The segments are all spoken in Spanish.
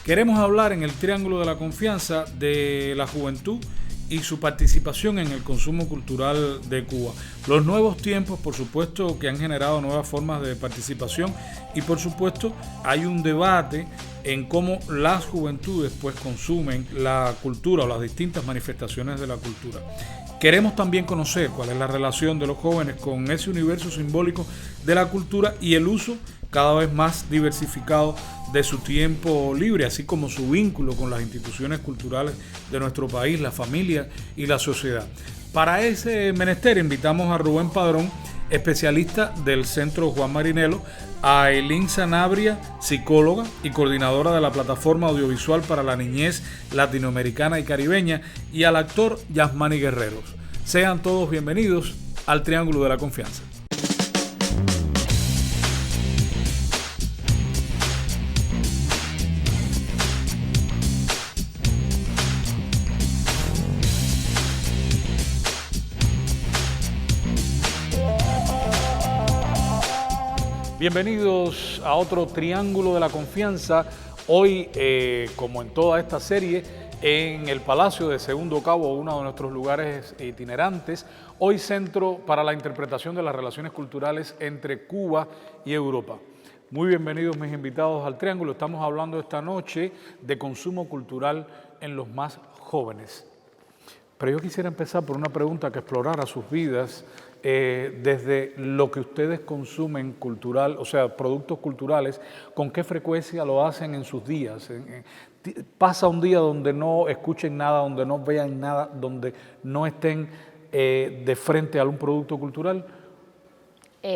Queremos hablar en el Triángulo de la Confianza de la juventud y su participación en el consumo cultural de Cuba. Los nuevos tiempos, por supuesto, que han generado nuevas formas de participación y, por supuesto, hay un debate en cómo las juventudes pues consumen la cultura o las distintas manifestaciones de la cultura. Queremos también conocer cuál es la relación de los jóvenes con ese universo simbólico de la cultura y el uso cada vez más diversificado de su tiempo libre, así como su vínculo con las instituciones culturales de nuestro país, la familia y la sociedad. Para ese menester invitamos a Rubén Padrón, especialista del Centro Juan Marinelo, a Ailín Sanabria, psicóloga y coordinadora de la Plataforma Audiovisual para la Niñez Latinoamericana y Caribeña, y al actor Yasmani Guerreros. Sean todos bienvenidos al Triángulo de la Confianza. Bienvenidos a otro Triángulo de la Confianza. Hoy, como en toda esta serie, en el Palacio de Segundo Cabo, uno de nuestros lugares itinerantes, hoy Centro para la Interpretación de las Relaciones Culturales entre Cuba y Europa. Muy bienvenidos mis invitados al Triángulo. Estamos hablando esta noche de consumo cultural en los más jóvenes. Pero yo quisiera empezar por una pregunta que explorara sus vidas, desde lo que ustedes consumen cultural, o sea, productos culturales, ¿con qué frecuencia lo hacen en sus días? ¿Pasa un día donde no escuchen nada, donde no vean nada, donde no estén de frente a algún producto cultural?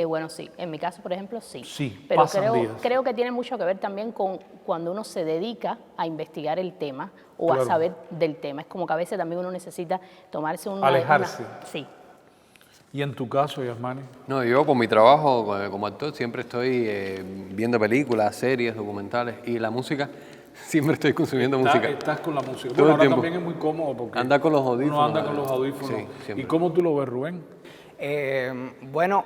Bueno, sí. En mi caso, por ejemplo, sí. Sí, pero pasan días. creo que tiene mucho que ver también con cuando uno se dedica a investigar el tema o Claro. a saber del tema. Es como que a veces también uno necesita tomarse Alejarse. Sí. ¿Y en tu caso, Yasmani? No, yo por mi trabajo como actor siempre estoy viendo películas, series, documentales y la música, siempre estoy consumiendo música. Estás con la música. Todo Bueno, el ahora tiempo. también es muy cómodo porque Anda con los audífonos. uno anda con los audífonos. Sí, siempre. ¿Y cómo tú lo ves, Rubén? Bueno,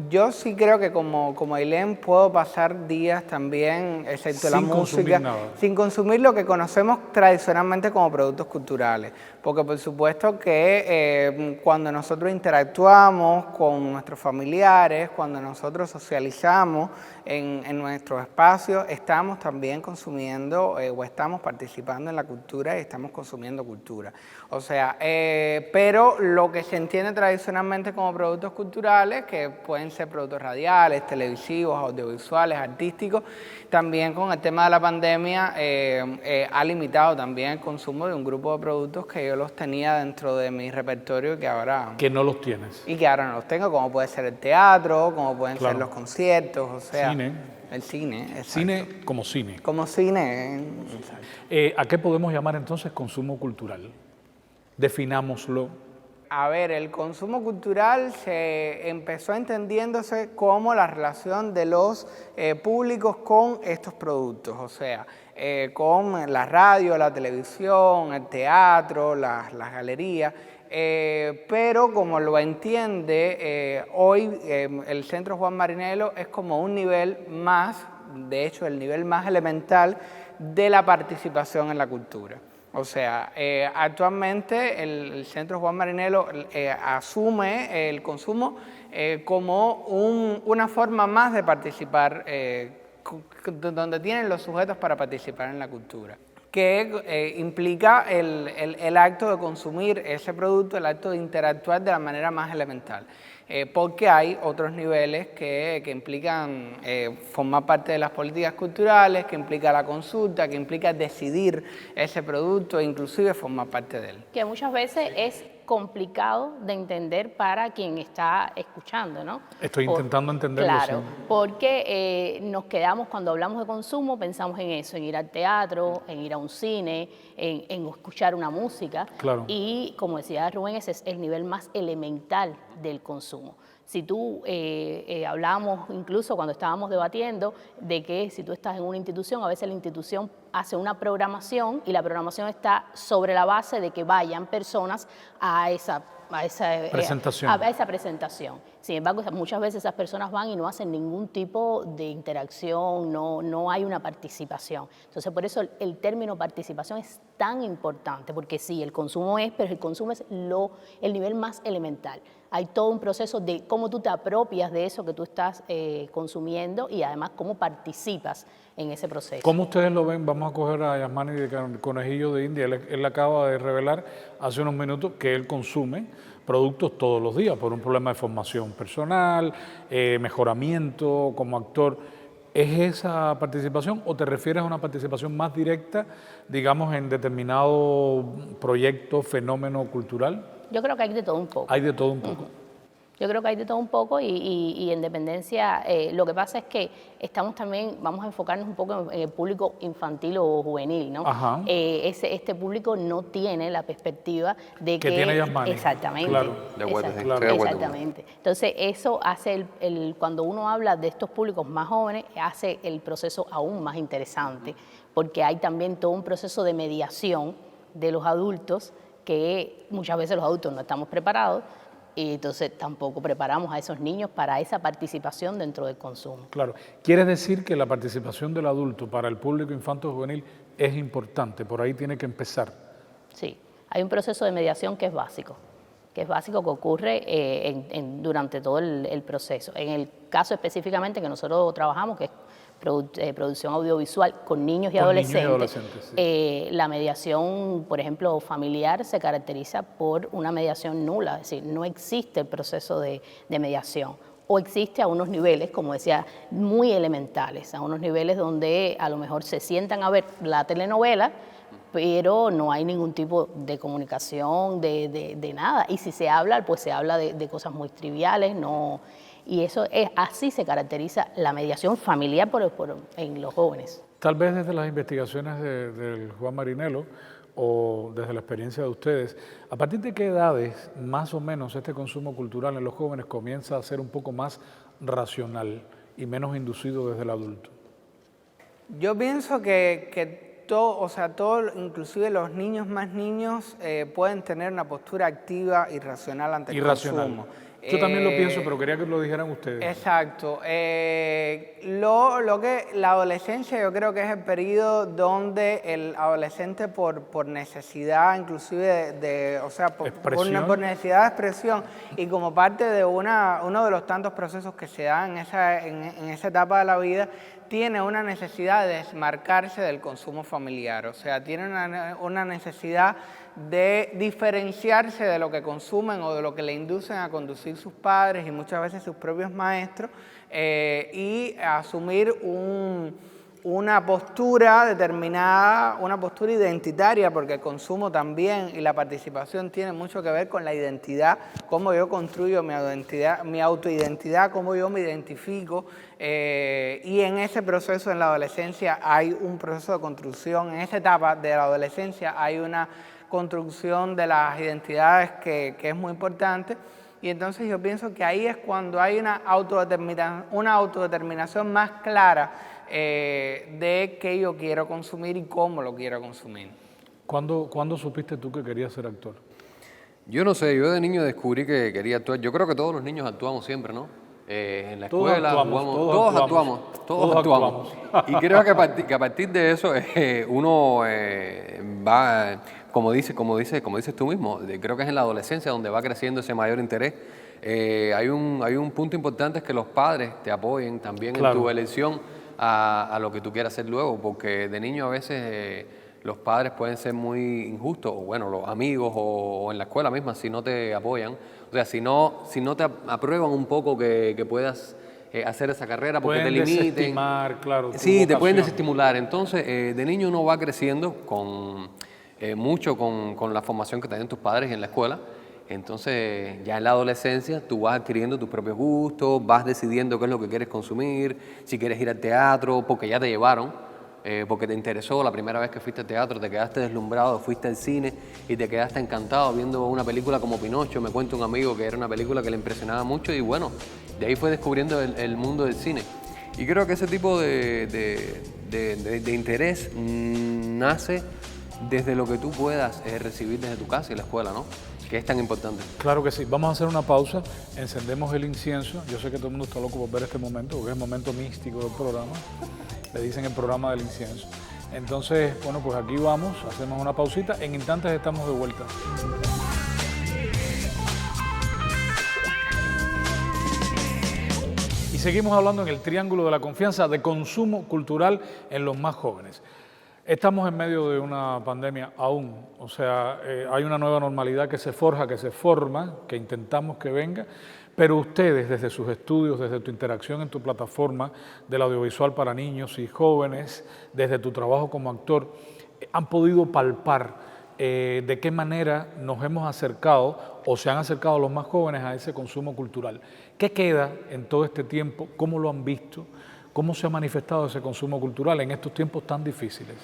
yo sí creo que como Ailén puedo pasar días también, excepto la Sin consumir música, nada. sin consumir lo que conocemos tradicionalmente como productos culturales. Porque por supuesto que cuando nosotros interactuamos con nuestros familiares, cuando nosotros socializamos en nuestros espacios, estamos también consumiendo o estamos participando en la cultura y estamos consumiendo cultura. O sea, pero lo que se entiende tradicionalmente como productos culturales, que pueden ser productos radiales, televisivos, audiovisuales, artísticos, también con el tema de la pandemia ha limitado también el consumo de un grupo de productos que yo los tenía dentro de mi repertorio y que ahora Que no los tienes. no los tengo, como puede ser el teatro, como pueden Claro. ser los conciertos, o sea, Cine. el cine, exacto. Cine como cine. Como cine, exacto. ¿A qué podemos llamar entonces consumo cultural? Definámoslo. A ver, el consumo cultural se empezó entendiéndose como la relación de los públicos con estos productos, o sea, con la radio, la televisión, el teatro, las galerías, pero como lo entiende hoy el Centro Juan Marinelo es como un nivel más, de hecho el nivel más elemental de la participación en la cultura. O sea, actualmente el Centro Juan Marinelo asume el consumo como una forma más de participar, donde tienen los sujetos para participar en la cultura, que implica el acto de consumir ese producto, el acto de interactuar de la manera más elemental. Porque hay otros niveles que implican formar parte de las políticas culturales, que implica la consulta, que implica decidir ese producto e inclusive formar parte de él. Que muchas veces es complicado de entender para quien está escuchando, ¿no? Estoy intentando entenderlo. Claro, Sí. porque nos quedamos, cuando hablamos de consumo, pensamos en eso, en ir al teatro, en ir a un cine, en escuchar una música. Claro. Y como decía Rubén, ese es el nivel más elemental del consumo. Si tú, hablábamos incluso cuando estábamos debatiendo de que si tú estás en una institución, a veces la institución hace una programación y la programación está sobre la base de que vayan personas a esa presentación. A esa presentación. Sin embargo, muchas veces esas personas van y no hacen ningún tipo de interacción, no hay una participación. Entonces, por eso el término participación es tan importante, porque sí, el consumo pero el consumo es el nivel más elemental. Hay todo un proceso de cómo tú te apropias de eso que tú estás consumiendo y además cómo participas en ese proceso. ¿Cómo ustedes lo ven? Vamos a coger a Yasmani de Conejillo de India. Él acaba de revelar hace unos minutos que él consume productos todos los días por un problema de formación personal, mejoramiento como actor. ¿Es esa participación o te refieres a una participación más directa, digamos, en determinado proyecto, fenómeno cultural? Yo creo que hay de todo un poco. Hay de todo un poco. Yo creo que hay de todo un poco y en dependencia, lo que pasa es que estamos también, vamos a enfocarnos un poco en el público infantil o juvenil, ¿no? Ajá. Este público no tiene la perspectiva de que tiene Yasmani. Exactamente. Claro. De acuerdo, sí, claro. estoy de acuerdo. Exactamente. Entonces, eso hace, cuando uno habla de estos públicos más jóvenes, hace el proceso aún más interesante, porque hay también todo un proceso de mediación de los adultos, que muchas veces los adultos no estamos preparados, y entonces tampoco preparamos a esos niños para esa participación dentro del consumo. Claro. ¿Quiere decir que la participación del adulto para el público infanto-juvenil es importante? Por ahí tiene que empezar. Sí, hay un proceso de mediación que es básico que ocurre durante todo el proceso. En el caso específicamente que nosotros trabajamos, que es producción audiovisual con niños y adolescentes, sí. La mediación, por ejemplo, familiar se caracteriza por una mediación nula, es decir, no existe el proceso de mediación, o existe a unos niveles, como decía, muy elementales, a unos niveles donde a lo mejor se sientan a ver la telenovela, pero no hay ningún tipo de comunicación, de nada, y si se habla, pues se habla de cosas muy triviales, no. Y eso así se caracteriza la mediación familiar en los jóvenes. Tal vez desde las investigaciones del Juan Marinello o desde la experiencia de ustedes, ¿a partir de qué edades más o menos este consumo cultural en los jóvenes comienza a ser un poco más racional y menos inducido desde el adulto? Yo pienso que todo, inclusive los niños más niños pueden tener una postura activa y racional ante el consumo. Yo también lo pienso, pero quería que lo dijeran ustedes. Exacto. Lo que la adolescencia yo creo que es el periodo donde el adolescente por necesidad, inclusive por necesidad de expresión y como parte de uno de los tantos procesos que se dan en esa etapa de la vida, tiene una necesidad de desmarcarse del consumo familiar, o sea, tiene una necesidad de diferenciarse de lo que consumen o de lo que le inducen a conducir sus padres y muchas veces sus propios maestros y asumir una postura determinada, una postura identitaria, porque el consumo también y la participación tiene mucho que ver con la identidad, cómo yo construyo mi autoidentidad, cómo yo me identifico, y en ese proceso en la adolescencia hay un proceso de construcción, en esa etapa de la adolescencia hay una construcción de las identidades que es muy importante, y entonces yo pienso que ahí es cuando hay una autodeterminación más clara de qué yo quiero consumir y cómo lo quiero consumir. ¿Cuándo supiste tú que querías ser actor? Yo no sé, yo de niño descubrí que quería actuar. Yo creo que todos los niños actuamos siempre, ¿no? En la escuela todos actuamos. Y creo que a partir de eso uno va, como dices tú mismo, creo que es en la adolescencia donde va creciendo ese mayor interés. Hay un punto importante, es que los padres te apoyen también en tu elección a lo que tú quieras hacer luego, porque de niño a veces los padres pueden ser muy injustos, o bueno, los amigos o en la escuela misma, si no te apoyan, o sea, si no te aprueban un poco que puedas hacer esa carrera, porque te limiten. Desestimar, claro. Sí, te pueden desestimular. Entonces, de niño uno va creciendo con la formación que tienen tus padres en la escuela. Entonces, ya en la adolescencia, tú vas adquiriendo tus propios gustos, vas decidiendo qué es lo que quieres consumir, si quieres ir al teatro, porque ya te llevaron, porque te interesó la primera vez que fuiste al teatro, te quedaste deslumbrado, fuiste al cine y te quedaste encantado viendo una película como Pinocho. Me cuenta un amigo que era una película que le impresionaba mucho y bueno, de ahí fue descubriendo el mundo del cine. Y creo que ese tipo de interés nace desde lo que tú puedas recibir desde tu casa y la escuela, ¿no? O que es tan importante. Claro que sí. Vamos a hacer una pausa, encendemos el incienso. Yo sé que todo el mundo está loco por ver este momento, porque es el momento místico del programa. Le dicen el programa del incienso. Entonces, bueno, pues aquí vamos, hacemos una pausita. En instantes estamos de vuelta. Y seguimos hablando en el triángulo de la confianza de consumo cultural en los más jóvenes. Estamos en medio de una pandemia aún, o sea, hay una nueva normalidad que se forja, que se forma, que intentamos que venga, pero ustedes desde sus estudios, desde tu interacción en tu plataforma del audiovisual para niños y jóvenes, desde tu trabajo como actor, han podido palpar de qué manera nos hemos acercado o se han acercado los más jóvenes a ese consumo cultural. ¿Qué queda en todo este tiempo? ¿Cómo lo han visto? ¿Cómo se ha manifestado ese consumo cultural en estos tiempos tan difíciles?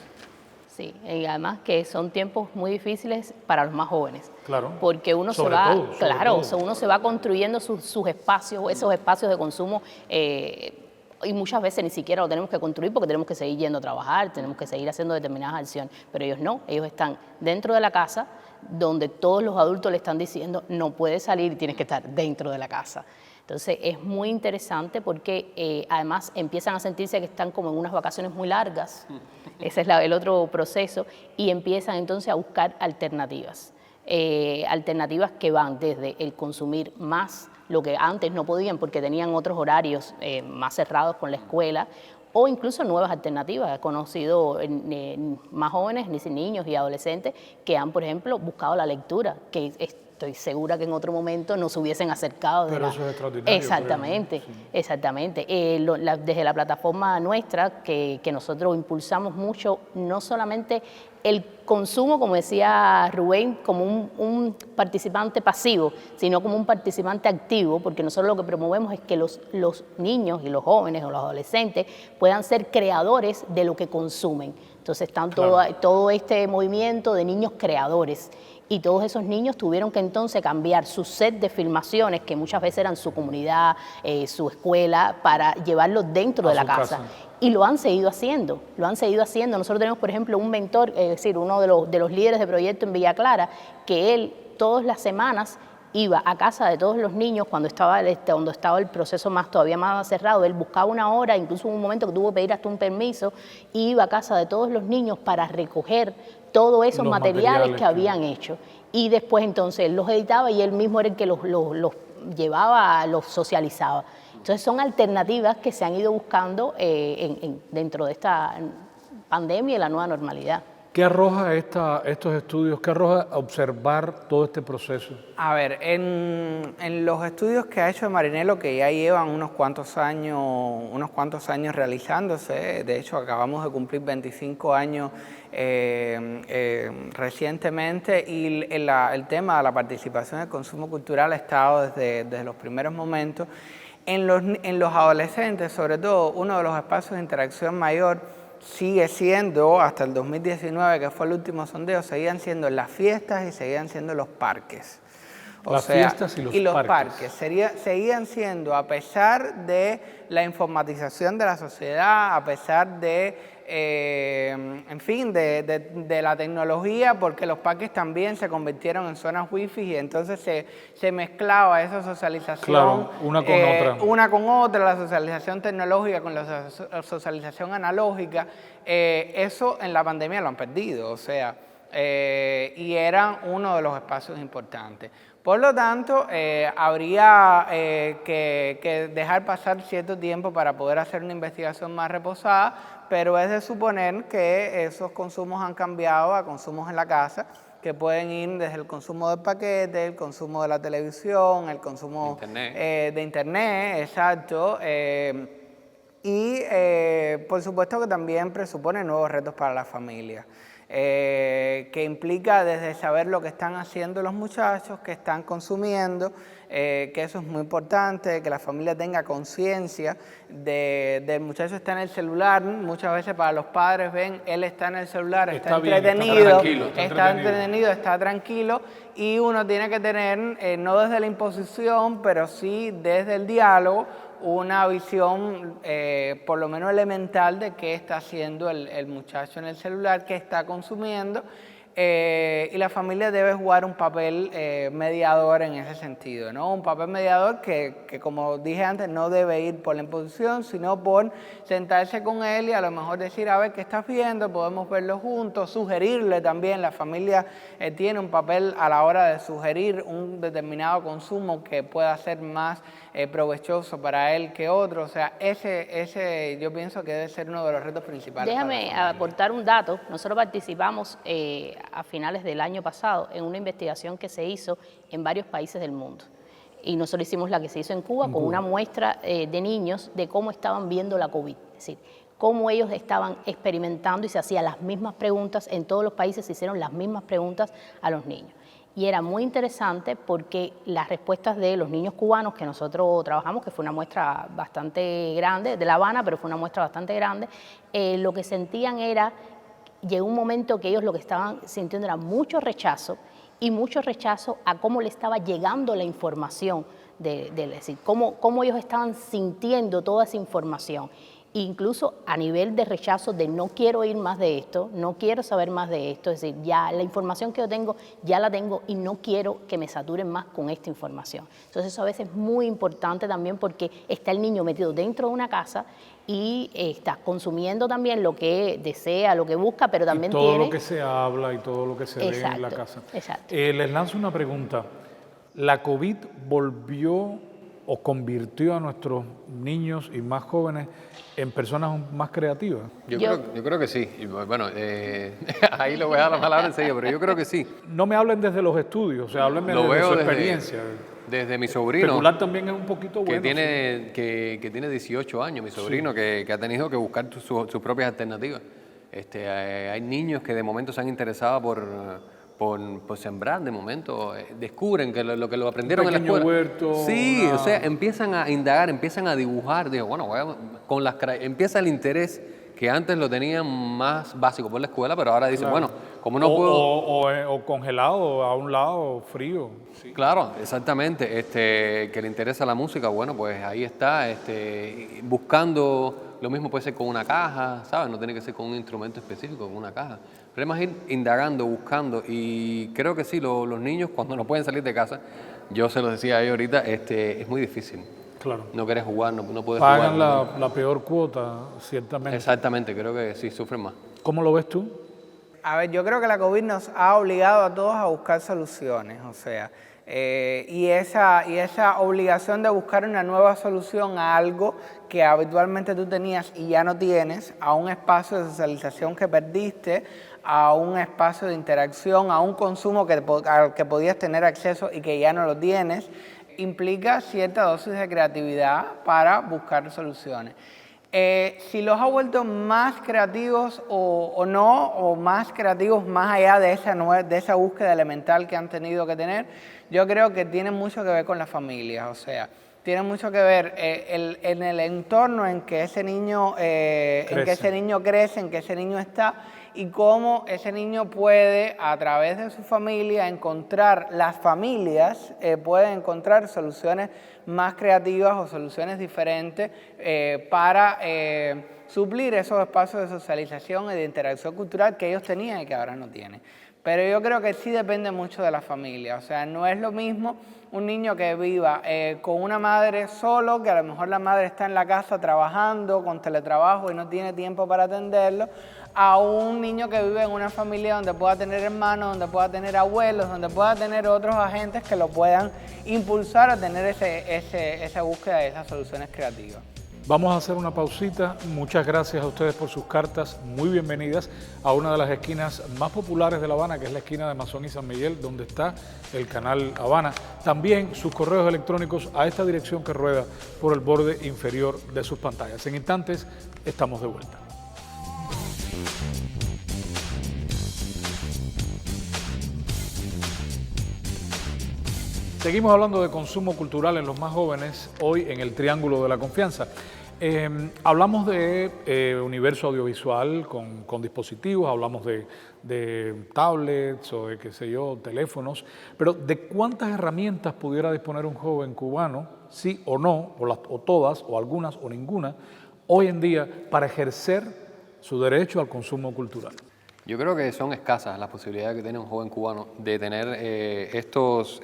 Sí, y además que son tiempos muy difíciles para los más jóvenes. Claro. Porque uno se va, uno se va construyendo sus espacios, esos espacios de consumo, y muchas veces ni siquiera lo tenemos que construir porque tenemos que seguir yendo a trabajar, tenemos que seguir haciendo determinadas acciones, pero ellos no, ellos están dentro de la casa, donde todos los adultos le están diciendo no puedes salir y tienes que estar dentro de la casa. Entonces es muy interesante porque además empiezan a sentirse que están como en unas vacaciones muy largas, ese es el otro proceso, y empiezan entonces a buscar alternativas, alternativas que van desde el consumir más lo que antes no podían porque tenían otros horarios más cerrados con la escuela, o incluso nuevas alternativas. He conocido más jóvenes, niños y adolescentes que han, por ejemplo, buscado la lectura, que estoy segura que en otro momento no se hubiesen acercado. Pero eso es extraordinario. Exactamente, creo, ¿no? Sí. Exactamente. Desde la plataforma nuestra, que nosotros impulsamos mucho, no solamente el consumo, como decía Rubén, como un participante pasivo, sino como un participante activo, porque nosotros lo que promovemos es que los niños y los jóvenes o los adolescentes puedan ser creadores de lo que consumen. Entonces están todo este movimiento de niños creadores. Y todos esos niños tuvieron que entonces cambiar su set de filmaciones, que muchas veces eran su comunidad, su escuela, para llevarlos dentro de la casa. Y lo han seguido haciendo, Nosotros tenemos, por ejemplo, un mentor, es decir, uno de los líderes de proyecto en Villa Clara, que él todas las semanas iba a casa de todos los niños cuando estaba el proceso todavía más cerrado. Él buscaba una hora, incluso en un momento que tuvo que pedir hasta un permiso, y iba a casa de todos los niños para recoger todos esos materiales que habían hecho. Y después entonces él los editaba y él mismo era el que los llevaba, los socializaba. Entonces son alternativas que se han ido buscando dentro de esta pandemia y la nueva normalidad. ¿Qué arroja estos estudios? ¿Qué arroja observar todo este proceso? A ver, en los estudios que ha hecho Marinelo, que ya llevan unos cuantos años realizándose, de hecho acabamos de cumplir 25 años recientemente, y el tema de la participación en el consumo cultural ha estado desde los primeros momentos. En los adolescentes, sobre todo, uno de los espacios de interacción mayor sigue siendo, hasta el 2019, que fue el último sondeo, seguían siendo las fiestas y seguían siendo los parques. Fiestas y los parques. Seguían siendo, a pesar de la informatización de la sociedad, a pesar de, en fin, de la tecnología, porque los parques también se convirtieron en zonas wifi y entonces se mezclaba esa socialización. Claro, una con otra. Una con otra, la socialización tecnológica con la socialización analógica. Eso en la pandemia lo han perdido, o sea, y eran uno de los espacios importantes. Por lo tanto, habría que dejar pasar cierto tiempo para poder hacer una investigación más reposada, pero es de suponer que esos consumos han cambiado a consumos en la casa, que pueden ir desde el consumo del paquete, el consumo de la televisión, el consumo de internet, exacto, y por supuesto que también presupone nuevos retos para la familia. Que implica desde saber lo que están haciendo los muchachos, que están consumiendo, que eso es muy importante, que la familia tenga conciencia del muchacho está en el celular. Muchas veces para los padres ven, él está en el celular, está entretenido, está tranquilo, y uno tiene que tener, no desde la imposición, pero sí desde el diálogo, una visión por lo menos elemental de qué está haciendo el muchacho en el celular, qué está consumiendo, y la familia debe jugar un papel mediador en ese sentido, ¿no? Un papel mediador que, como dije antes, no debe ir por la imposición, sino por sentarse con él y a lo mejor decir, a ver, ¿qué estás viendo? Podemos verlo juntos, sugerirle también. La familia tiene un papel a la hora de sugerir un determinado consumo que pueda ser más provechoso para él que otro. O sea, ese yo pienso que debe ser uno de los retos principales. Déjame aportar un dato. Nosotros participamos a finales del año pasado en una investigación que se hizo en varios países del mundo. Y nosotros hicimos la que se hizo en Cuba con una muestra de niños de cómo estaban viendo la COVID. Es decir, cómo ellos estaban experimentando y se hacían las mismas preguntas. En todos los países se hicieron las mismas preguntas a los niños. Y era muy interesante porque las respuestas de los niños cubanos que nosotros trabajamos, que fue una muestra bastante grande, de La Habana, pero fue una muestra bastante grande, lo que sentían era, llegó un momento que ellos lo que estaban sintiendo era mucho rechazo a cómo le estaba llegando la información, es decir, cómo ellos estaban sintiendo toda esa información. Incluso a nivel de rechazo de no quiero oír más de esto, no quiero saber más de esto, es decir, ya la información que yo tengo, ya la tengo y no quiero que me saturen más con esta información. Entonces eso a veces es muy importante también porque está el niño metido dentro de una casa y está consumiendo también lo que desea, lo que busca, pero también todo lo que se habla y todo lo que se ve en la casa. Exacto. Les lanzo una pregunta. ¿La COVID volvió o convirtió a nuestros niños y más jóvenes en personas más creativas? Yo creo que sí. Y bueno, ahí le voy a dar la palabra enseguida, pero yo creo que sí. No me hablen desde los estudios, o sea, háblenme de su experiencia. Desde mi sobrino. Especular también es un poquito bueno. Que tiene 18 años, mi sobrino, sí, que ha tenido que buscar sus propias alternativas. Hay niños que de momento se han interesado por sembrar, de momento descubren que lo que lo aprendieron en la escuela. Huerto, sí, o sea, empiezan a indagar, empiezan a dibujar. Digo, bueno, empieza el interés que antes lo tenían más básico por la escuela, pero ahora dicen, bueno, como no puedo... O congelado, a un lado, frío. Sí. Claro, exactamente. Que le interesa la música, bueno, pues ahí está, buscando, lo mismo puede ser con una caja, ¿sabes? No tiene que ser con un instrumento específico, con una caja. Pero es más ir indagando, buscando, y creo que sí, los niños cuando no pueden salir de casa, yo se los decía a ellos ahorita, es muy difícil. Claro. No quieres jugar, no puedes jugar. Pagan la peor cuota, ciertamente. Exactamente, creo que sí, sufren más. ¿Cómo lo ves tú? A ver, yo creo que la COVID nos ha obligado a todos a buscar soluciones, o sea, y esa obligación de buscar una nueva solución a algo que habitualmente tú tenías y ya no tienes, a un espacio de socialización que perdiste, a un espacio de interacción, a un consumo al que podías tener acceso y que ya no lo tienes, implica cierta dosis de creatividad para buscar soluciones. Si los ha vuelto más creativos o no, o más creativos más allá de esa búsqueda elemental que han tenido que tener, yo creo que tiene mucho que ver con las familias, o sea, tiene mucho que ver en el entorno en que ese niño crece, en que ese niño está, y cómo ese niño puede, a través de su familia, las familias pueden encontrar soluciones más creativas o soluciones diferentes para suplir esos espacios de socialización y de interacción cultural que ellos tenían y que ahora no tienen. Pero yo creo que sí depende mucho de la familia, o sea, no es lo mismo un niño que viva con una madre solo, que a lo mejor la madre está en la casa trabajando, con teletrabajo y no tiene tiempo para atenderlo, a un niño que vive en una familia donde pueda tener hermanos, donde pueda tener abuelos, donde pueda tener otros agentes que lo puedan impulsar a tener esa búsqueda de esas soluciones creativas. Vamos a hacer una pausita. Muchas gracias a ustedes por sus cartas. Muy bienvenidas a una de las esquinas más populares de La Habana, que es la esquina de Masón y San Miguel, donde está el canal Habana. También sus correos electrónicos a esta dirección que rueda por el borde inferior de sus pantallas. En instantes estamos de vuelta. Seguimos hablando de consumo cultural en los más jóvenes, hoy en el Triángulo de la Confianza. Hablamos de universo audiovisual con dispositivos, hablamos de tablets o de, qué sé yo, teléfonos, pero ¿de cuántas herramientas pudiera disponer un joven cubano, sí o no, o todas, o algunas, o ninguna, hoy en día para ejercer su derecho al consumo cultural? Yo creo que son escasas las posibilidades que tiene un joven cubano de tener estos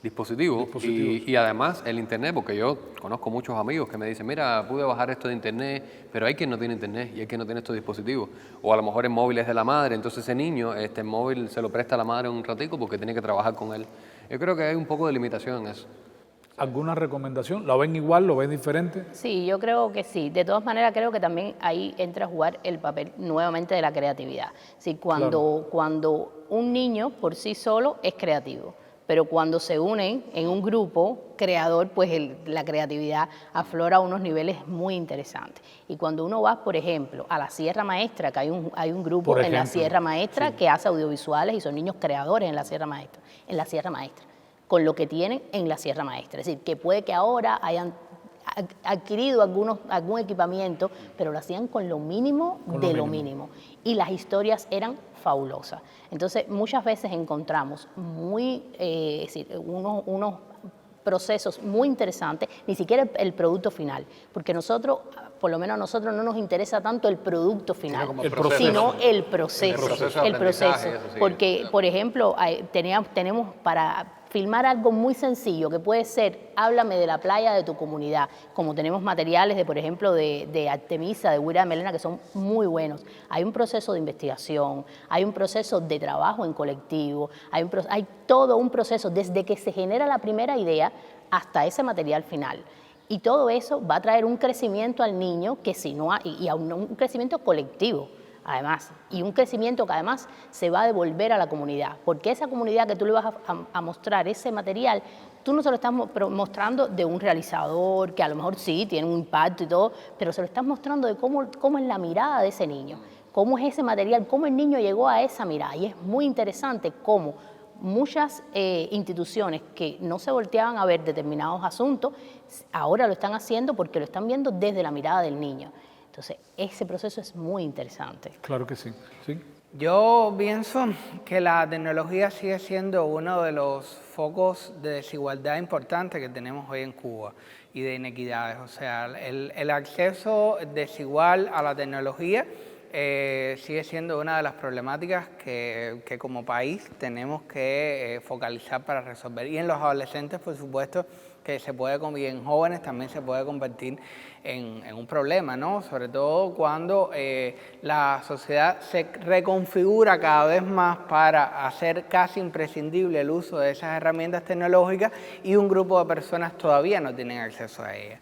dispositivos. Y además el Internet, porque yo conozco muchos amigos que me dicen, mira, pude bajar esto de Internet, pero hay quien no tiene Internet y hay quien no tiene estos dispositivos. O a lo mejor el móvil es de la madre, entonces ese niño, el móvil se lo presta a la madre un ratico porque tiene que trabajar con él. Yo creo que hay un poco de limitación en eso. ¿Alguna recomendación? ¿Lo ven igual? ¿Lo ven diferente? Sí, yo creo que sí. De todas maneras, creo que también ahí entra a jugar el papel nuevamente de la creatividad. Sí, cuando un niño por sí solo es creativo, pero cuando se unen en un grupo creador, pues la creatividad aflora a unos niveles muy interesantes. Y cuando uno va, por ejemplo, a la Sierra Maestra, que hay un grupo en la Sierra Maestra que hace audiovisuales y son niños creadores en la Sierra Maestra, con lo que tienen en la Sierra Maestra. Es decir, que puede que ahora hayan adquirido algún equipamiento, pero lo hacían con lo mínimo de lo mínimo. Y las historias eran fabulosas. Entonces, muchas veces encontramos unos procesos muy interesantes, ni siquiera el producto final, porque nosotros, por lo menos a nosotros no nos interesa tanto el producto final, sino el proceso. Porque, por ejemplo, tenemos para filmar algo muy sencillo, que puede ser, háblame de la playa de tu comunidad, como tenemos materiales, por ejemplo, de Artemisa, de Huira de Melena, que son muy buenos. Hay un proceso de investigación, hay un proceso de trabajo en colectivo, hay todo un proceso desde que se genera la primera idea hasta ese material final. Y todo eso va a traer un crecimiento al niño y a un crecimiento colectivo, además, y un crecimiento que además se va a devolver a la comunidad, porque esa comunidad que tú le vas a mostrar ese material, tú no se lo estás mostrando de un realizador, que a lo mejor sí tiene un impacto y todo, pero se lo estás mostrando de cómo es la mirada de ese niño, cómo es ese material, cómo el niño llegó a esa mirada. Y es muy interesante cómo muchas instituciones que no se volteaban a ver determinados asuntos, ahora lo están haciendo porque lo están viendo desde la mirada del niño. Entonces, ese proceso es muy interesante. Claro que sí. ¿Sí? Yo pienso que la tecnología sigue siendo uno de los focos de desigualdad importante que tenemos hoy en Cuba y de inequidades. O sea, el acceso desigual a la tecnología sigue siendo una de las problemáticas que como país tenemos que focalizar para resolver. Y en los adolescentes, por supuesto, que y en jóvenes también se puede convertir en un problema, ¿no? Sobre todo cuando la sociedad se reconfigura cada vez más para hacer casi imprescindible el uso de esas herramientas tecnológicas y un grupo de personas todavía no tienen acceso a ellas.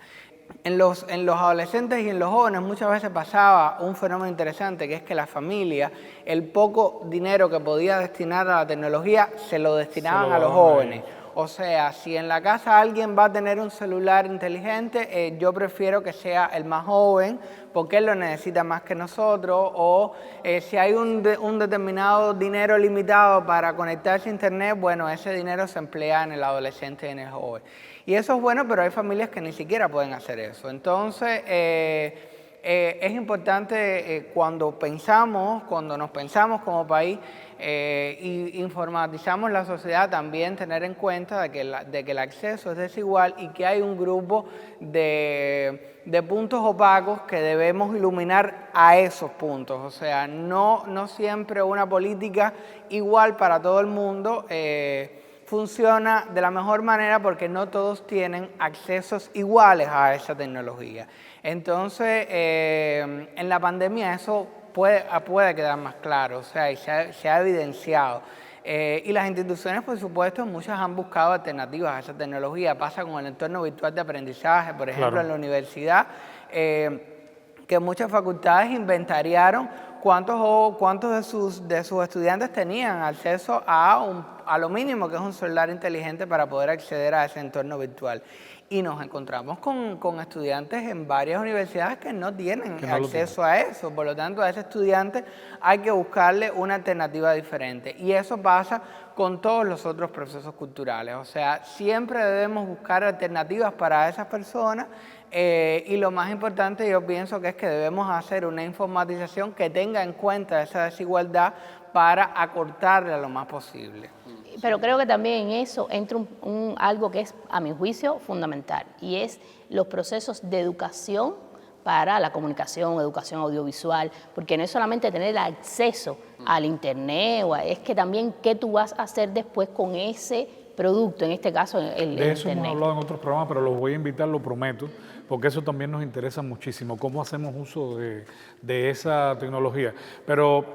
En los adolescentes y en los jóvenes muchas veces pasaba un fenómeno interesante, que es que la familia, el poco dinero que podía destinar a la tecnología, se lo destinaban a los jóvenes. O sea, si en la casa alguien va a tener un celular inteligente, yo prefiero que sea el más joven, porque él lo necesita más que nosotros, o si hay un determinado dinero limitado para conectarse a internet, bueno, ese dinero se emplea en el adolescente y en el joven. Y eso es bueno, pero hay familias que ni siquiera pueden hacer eso. Entonces, es importante cuando nos pensamos como país y informatizamos la sociedad, también tener en cuenta de que el acceso es desigual y que hay un grupo de puntos opacos que debemos iluminar a esos puntos. O sea, no siempre una política igual para todo el mundo funciona de la mejor manera, porque no todos tienen accesos iguales a esa tecnología. Entonces, en la pandemia eso puede quedar más claro, o sea, y se ha evidenciado. Y las instituciones, por supuesto, muchas han buscado alternativas a esa tecnología. Pasa con el entorno virtual de aprendizaje, por ejemplo, en la universidad, que muchas facultades inventariaron cuántos de sus estudiantes tenían acceso a lo mínimo, que es un celular inteligente, para poder acceder a ese entorno virtual. Y nos encontramos con estudiantes en varias universidades que no tienen acceso a eso. Por lo tanto, a ese estudiante hay que buscarle una alternativa diferente. Y eso pasa con todos los otros procesos culturales. O sea, siempre debemos buscar alternativas para esas personas. Y lo más importante, yo pienso, que es que debemos hacer una informatización que tenga en cuenta esa desigualdad para acortarla lo más posible. Pero creo que también en eso entra algo que es, a mi juicio, fundamental, y es los procesos de educación para la comunicación, educación audiovisual, porque no es solamente tener acceso al internet, es que también qué tú vas a hacer después con ese producto, en este caso el internet. De eso hemos hablado en otros programas, pero los voy a invitar, lo prometo, porque eso también nos interesa muchísimo, cómo hacemos uso de esa tecnología. Pero,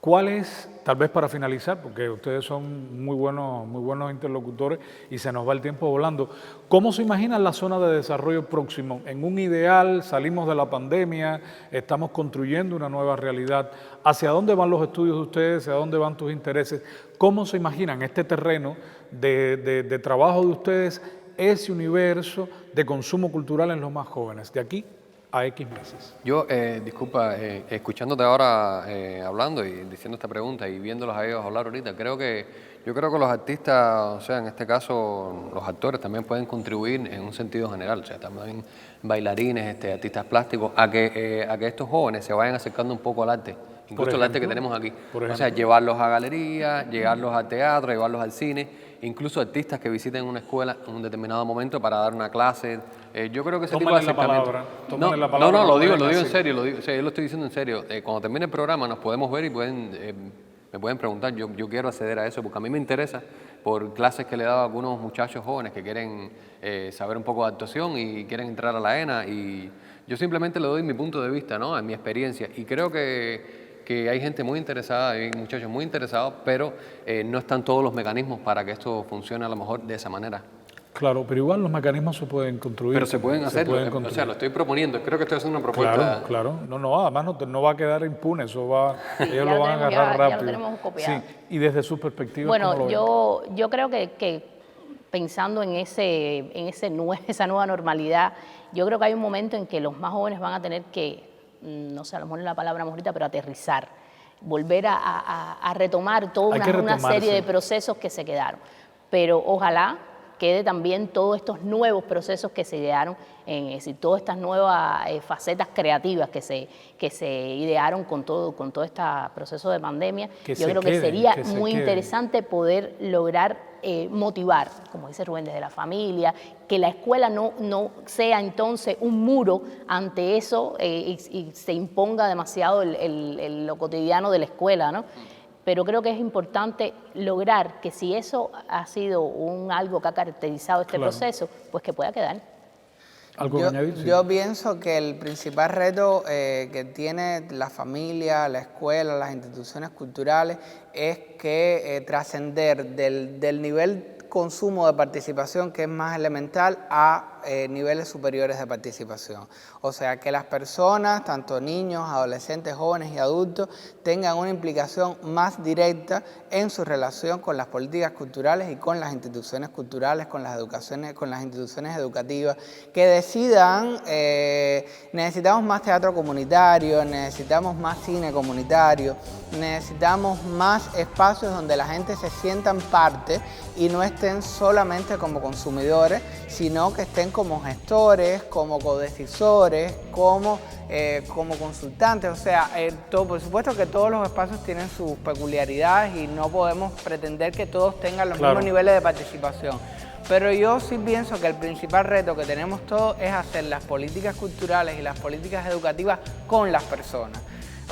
¿cuál es, tal vez para finalizar, porque ustedes son muy buenos interlocutores y se nos va el tiempo volando, cómo se imagina la zona de desarrollo próximo? En un ideal, salimos de la pandemia, estamos construyendo una nueva realidad. ¿Hacia dónde van los estudios de ustedes? ¿Hacia dónde van tus intereses? ¿Cómo se imaginan este terreno de trabajo de ustedes, ese universo de consumo cultural en los más jóvenes, de aquí a X meses? Yo, disculpa, escuchándote ahora hablando y diciendo esta pregunta y viéndolos a ellos hablar ahorita, yo creo que los artistas, o sea, en este caso los actores también pueden contribuir en un sentido general, o sea, también bailarines, artistas plásticos, a que estos jóvenes se vayan acercando un poco al arte, incluso el arte que tenemos aquí. O sea, llevarlos a galerías, llevarlos al teatro, llevarlos al cine, incluso artistas que visiten una escuela en un determinado momento para dar una clase. Yo creo que ese tipo de acercamiento. No, lo digo en serio, yo lo estoy diciendo en serio. Cuando termine el programa nos podemos ver y me pueden preguntar. Yo quiero acceder a eso porque a mí me interesa por clases que le he dado a algunos muchachos jóvenes que quieren saber un poco de actuación y quieren entrar a la ENA, y yo simplemente le doy mi punto de vista, ¿no? En mi experiencia, y creo que hay gente muy interesada, hay muchachos muy interesados, pero no están todos los mecanismos para que esto funcione a lo mejor de esa manera. Claro, pero igual los mecanismos se pueden construir. Pero se pueden hacer, o sea, lo estoy proponiendo, creo que estoy haciendo una propuesta. Claro, además no va a quedar impune, ellos lo van a agarrar rápido. Ya lo tenemos copiado. Sí, y desde su perspectiva, bueno, yo creo que pensando en esa nueva normalidad, yo creo que hay un momento en que los más jóvenes van a tener que, no sé, a lo mejor es la palabra más bonita, pero aterrizar, volver a retomar toda una serie de procesos que se quedaron. Pero ojalá quede también todos estos nuevos procesos que se idearon, es decir, todas estas nuevas facetas creativas que se idearon con todo este proceso de pandemia. Yo creo que sería muy interesante poder lograr motivar, como dice Rubén, desde la familia, que la escuela no sea entonces un muro ante eso y se imponga demasiado lo cotidiano de la escuela, ¿no? Pero creo que es importante lograr que si eso ha sido algo que ha caracterizado este proceso, pues que pueda quedar. ¿Algo que añadir? Yo pienso que el principal reto que tiene la familia, la escuela, las instituciones culturales es que trascender del nivel consumo de participación, que es más elemental, a niveles superiores de participación. O sea, que las personas, tanto niños, adolescentes, jóvenes y adultos, tengan una implicación más directa en su relación con las políticas culturales y con las instituciones culturales, con las instituciones educativas, que decidan, necesitamos más teatro comunitario, necesitamos más cine comunitario, necesitamos más espacios donde la gente se sientan parte y no estén solamente como consumidores, sino que estén como gestores, como codecisores, como consultantes. O sea, por supuesto que todos los espacios tienen sus peculiaridades y no podemos pretender que todos tengan los mismos niveles de participación. Pero yo sí pienso que el principal reto que tenemos todos es hacer las políticas culturales y las políticas educativas con las personas.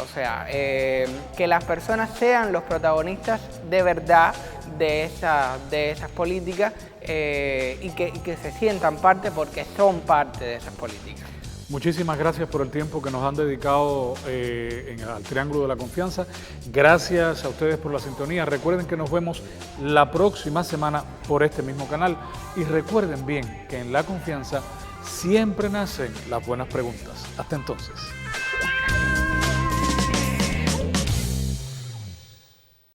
O sea, que las personas sean los protagonistas de verdad de esas políticas y que se sientan parte porque son parte de esas políticas. Muchísimas gracias por el tiempo que nos han dedicado al Triángulo de la Confianza. Gracias a ustedes por la sintonía. Recuerden que nos vemos la próxima semana por este mismo canal. Y recuerden bien que en La Confianza siempre nacen las buenas preguntas. Hasta entonces.